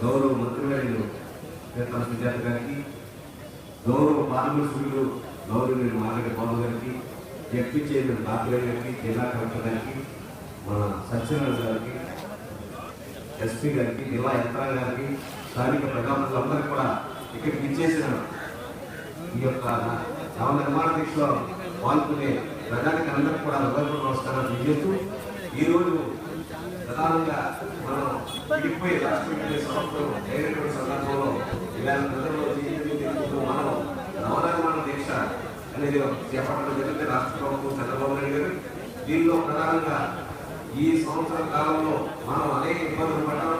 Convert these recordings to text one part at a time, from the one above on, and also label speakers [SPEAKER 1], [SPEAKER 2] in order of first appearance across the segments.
[SPEAKER 1] గౌరవ మంత్రివర్యులు పేర్కొన్న సుజాత గారికి, గౌరవ పార్లమెంట్ సభ్యులు గౌరవనీయులు మారెడ్డి పవన్ గారికి, ఎంపీ చైర్మన్ బాబురావు గారికి, జిల్లా కలెక్టర్ గారికి, మన సత్యనారాయణ గారికి, ఎస్పీ గారికి, జిల్లా యంత్రాంగానికి, స్థానిక ప్రజాప్రతినిధులందరికీ కూడా ఇక్కడికి ఇచ్చేసిన ఈ యొక్క నవ నిర్మాణ దీక్షలో పాల్గొనే ప్రజానికి అందరికీ కూడా హృదయపూర్వక నమస్కారాలు తెలియజేస్తూ, ఈరోజు ప్రధానంగా మనం విడిపోయి రాష్ట్ర సంవత్సరం అయినటువంటి సందర్భంలో ఇవాళ ప్రజల్లో మనం నవనిర్మాణ దీక్ష అనేది చేపట్టడం జరిగింది రాష్ట్ర ప్రభుత్వం చంద్రబాబు నాయుడు గారు. దీనిలో ప్రధానంగా ఈ సంవత్సరం కాలంలో మనం అనేక ఇబ్బందులు పడ్డాం.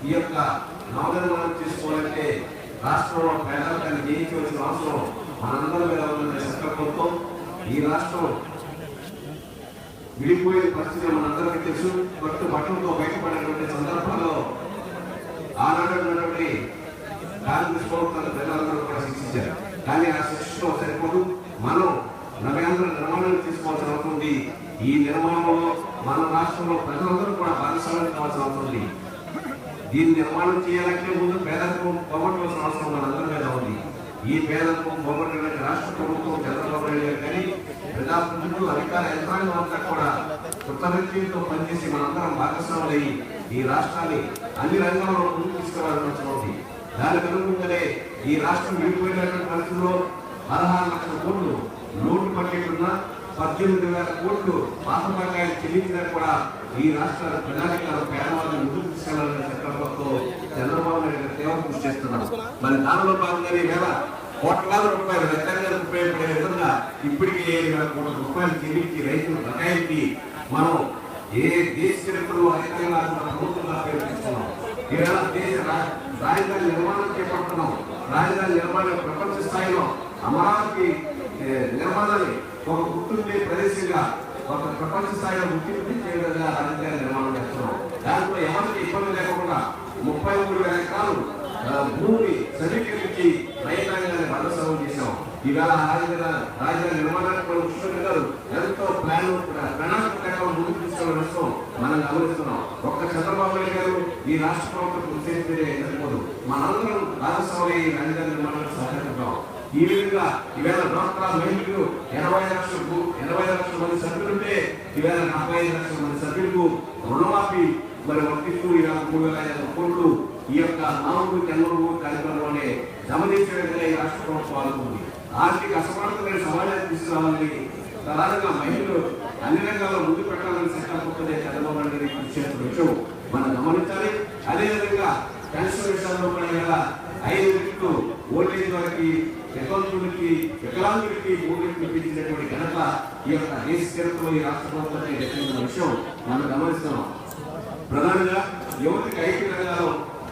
[SPEAKER 1] ఈ యొక్క నవనిర్మాణం చేసుకోవాలంటే రాష్ట్రంలో పేదరికాన్ని జయించవలసిన అవసరం మనందరి మీద ఉందనే సంకల్పంతో ఈ రాష్ట్రం విడిపోయే పరిస్థితి మనందరికీ తెలుసు. కొత్త బట్టలతో బయటపడినటువంటి సందర్భాల్లో ఆనాడున్నటువంటి కాంగ్రెస్ ప్రభుత్వాన్ని ప్రజలందరూ కూడా శిక్షించారు. కానీ ఆ శిక్షలో సరిపోదు, మనం నవ్యాంధ్ర నిర్మాణాన్ని తీసుకోవాల్సిన అవసరం ఉంది. ఈ నిర్మాణంలో మన రాష్ట్రంలో ప్రజలందరూ కూడా భాగస్వామ్యం కావాల్సిన అవసరం ఉంది. దీన్ని నిర్మాణం చేయాలంటే ముందు పేదరికం పోగొట్టవలసిన అవసరం మనందరి మీద ఉంది. ఈ పేదరికం పోగొట్టడానికి రాష్ట్ర ప్రభుత్వం చంద్రబాబు నాయుడు గారు కానీ ప్రజాప్రతినిధులు అధికార యంత్రాంగం అంతా కూడా కృతజ్ఞతతో పనిచేసి మనందరం భాగస్వాములయ్యి ఈ రాష్ట్రాన్ని అన్ని రంగాల్లో ముందుకు తీసుకురావాల్సిన అవసరం ఉంది. దానికి అనుగుణంగానే ఈ రాష్ట్రం విడిపోయినటువంటి పరిస్థితుల్లో 16 లక్షల కోట్లు లోటు పట్టేట్టున్న 18,000 కోట్లు పాత బకాయిలు చెల్లించినా కూడా ఈ రాష్ట్ర ప్రజాధికారులు పేదవాళ్ళని ముందుకు తీసుకెళ్లాలనే సంకల్పంతో చంద్రబాబు నాయుడు తీవ్ర కృషి చేస్తున్నారు. మరి దానిలో భాగంగానే వేల కోట్లాది రూపాయలు రైతాంగానికి ఉపయోగపడే విధంగా ఇప్పటికీ 7,000 కోట్ల రూపాయలు చెల్లించి రైతుల బకాయికి మనం ఏ దేశ చరిత్రలో అధికంగా ప్రభుత్వంగా పేర్కొంటున్నాం. ఈవేళ దేశ రాజధాని నిర్మాణం చేపడుతున్నాం. రాజధాని నిర్మాణం ప్రపంచ స్థాయిలో అమరావతి నిర్మాణాన్ని ఒక గుర్తుండే ప్రదేశంగా ఒక ప్రపంచ స్థాయిలో గుర్తింపు చేయడంగా రాజధాని నిర్మాణం చేస్తున్నాం. దాంట్లో ఎవరికి ఇబ్బంది లేకుండా 33,000 ఎకరాలు భూమి సమీకరించి రైతాంగాన్ని భాగస్వామ్యం చేశాం. ఈవేళ రాజధాని నిర్మాణానికి మనం కృష్ణ గారు ఎంతో ప్రణాళిక ముందుకు తీసుకెళ్ళడం మనం గమనిస్తున్నాం. ఒక్క చంద్రబాబు నాయుడు గారు ఈ రాష్ట్ర ప్రభుత్వం చేస్తే సరిపోదు, మనందరం భాగస్వామ్య రాజధాని నిర్మాణానికి సహకరిద్దాం. ఈ విధంగా ఈవేళ డ్వాక్రా మహిళలు 80 లక్షల మంది సభ్యులుంటే ఈవేళ 45 లక్షల మంది సభ్యులకు రుణమాఫీ మరి వర్తిస్తూ 3,500 కోట్లు ఈ యొక్క మామూలు తెల్లూరు కార్యక్రమంలోనే జమ చేసే విధంగా ఈ రాష్ట్ర ప్రభుత్వం పాల్గొంది. ఆర్థిక అసమానతమైన సమాజాన్ని తీసుకురావాలని ప్రధానంగా మహిళలు అన్ని రంగాల్లో ముందు పెట్టాలని సంకల్పంతోనే చంద్రబాబు నాయుడు గారి కృషి చేస్తున్న విషయం మనం గమనించాలి. అదేవిధంగా పెన్షన్ విషయంలో కూడా ఇలా 5 రెట్లు ఓల్టేజ్ వారికి వికలాంగులకి 3 రెట్లు పెంచినటువంటి ఘనత ఈ యొక్క దేశ చరిత్రలో ఈ రాష్ట్ర ప్రభుత్వాన్ని దక్కిన విషయం మనం గమనిస్తున్నాం. ప్రధానంగా యువతకి ఐటీ రంగాల్లో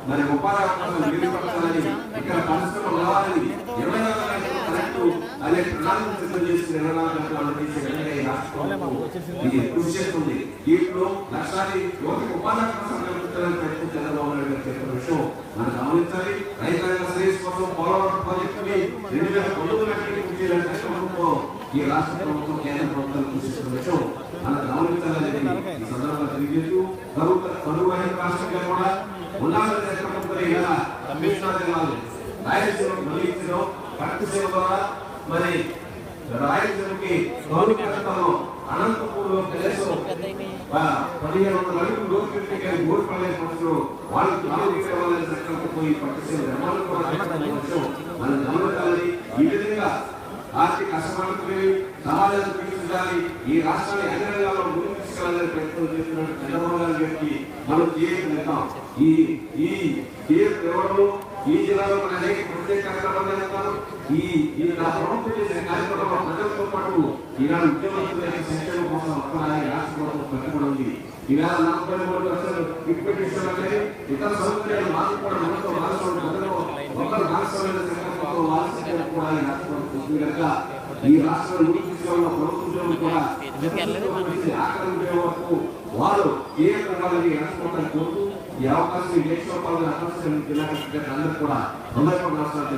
[SPEAKER 1] మరి ఉపాధి అవకాశాలు మెరుగుపరచాలని, ఇక్కడ పరిశ్రమలు రావాలని 24 గంటలు కరెక్టు అనే ప్రణాళిక సిద్ధం చేసిన 24 గంటలు అందజేసే విధంగా ఈ రాష్ట్ర ప్రభుత్వం ఇది కృషి చేస్తుంది. దీంట్లో లక్షాది యువతకు ఉపాధి అవకాశాలు కల్పించాలని ప్రయత్నం చంద్రబాబు నాయుడు గారు చేస్తున్న విషయం మనం గమనించాలి. రైతాంగ శ్రేయస్ కోసం పోలవరం ప్రాజెక్టుని 2019 పూర్తి చేయాలని సంకల్పంతో ఈ రాష్ట్ర ప్రభుత్వం కేంద్ర ప్రభుత్వాలు కృషి చేస్తున్న విషయం మనం గమనించాలని ఈ సందర్భంగా తెలియజేస్తూ కరువు అయిన రాష్ట్రంగా కూడా ఉండాలని సంకల్పంతో ఇలా రాయలసీమకు మళ్ళీ ఇచ్చిన పట్టు సేవ ద్వారా మరి రాయలసీమకి గౌరవ అనంతపూర్లో ప్రదేశం 1,500 అడుగులు లోతుకి ఊరిపడే పక్షులు వాళ్ళకి నాలుగు సంకల్పంతో ఈ పట్టు సేవ నిర్మాణం కూడా మనం గమనించాలని. ఈ విధంగా ఆర్థిక అసమానతలు సమాజాన్ని తీర్చాలి, ఈ రాష్ట్రాన్ని అన్ని రంగాల్లో ముందుకు తీసుకెళ్లాలని ప్రయత్నం చేస్తున్న చంద్రబాబు నాయుడు గారికి మనం చేస్తాం. ఈ ఇవ్వడం ఈ జిల్లాలో అనేక ప్రత్యేక కార్యక్రమాలు చేస్తాను. ఈ నా ప్రభుత్వం చేసిన కార్యక్రమంలో ప్రజలతో పాటు ఈనాడు ఉద్యోగస్తులకి సంక్షేమం కోసం వస్తున్నారని రాష్ట్ర ప్రభుత్వం పెట్టుబడి ఉంది. ఈవేళ 43 లక్షలు ఇప్పటి విషయంలో కానీ ఇతర సౌకర్యాలు మాకు కూడా మనతో భాగస్వామ్యం ఒకరు భాగస్వామ్య సంకల్పంతో వారసత్వం కూడా ఈ రాష్ట్ర ప్రభుత్వం కనుక ఈ రాష్ట్రంలో ముందుకు తీసుకెళ్ళిన ప్రభుత్వం కూడా ఆక్రమించే వరకు వారు ఏ రంగాలని రాష్ట్రం కోరుతూ ఈ అవకాశం దేశంలో పాల్గొనే అవకాశం జిల్లా అందరూ కూడా 90 రాష్ట్రాలు